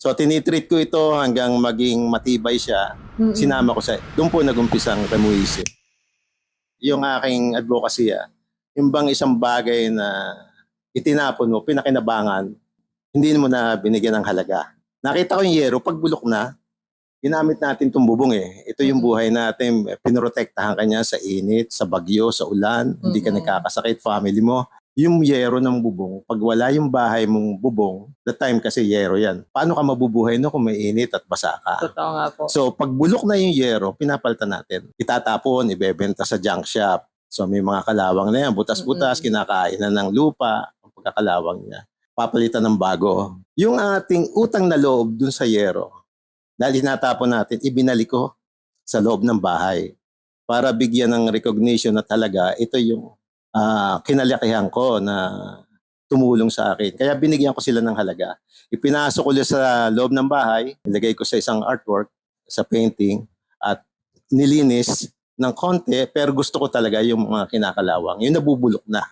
So tinitreat ko ito hanggang maging matibay siya. Sinama ko sa, doon po nagumpisang remuisip. Yung aking advocacy, yung bang isang bagay na itinapon mo, pinakinabangan, hindi mo na binigyan ng halaga. Nakita ko yung yero, pag bulok na, ginamit natin itong bubong eh. Ito yung buhay natin, pinoprotektahan ka niya sa init, sa bagyo, sa ulan, hindi ka nagkakasakit, family mo. Yung yero ng bubong, pag wala yung bahay mong bubong, the time kasi yero yan. Paano ka mabubuhay no kung may init at basa ka? Totoo nga po. So pag bulok na yung yero, pinapalitan natin. Itatapon, ibebenta sa junk shop. So may mga kalawang na yan, butas-butas, kinakain na ng lupa, ang pagkakalawang niya. Papalitan ng bago. Yung ating utang na loob dun sa yero, dahil hinatapon natin, ibinalik ko sa loob ng bahay para bigyan ng recognition na talaga ito yung kinalakihan ko na tumulong sa akin. Kaya binigyan ko sila ng halaga. Ipinasok ko ulit sa loob ng bahay, nilagay ko sa isang artwork, sa painting, at nilinis ng konti, pero gusto ko talaga yung mga kinakalawang, yung nabubulok na.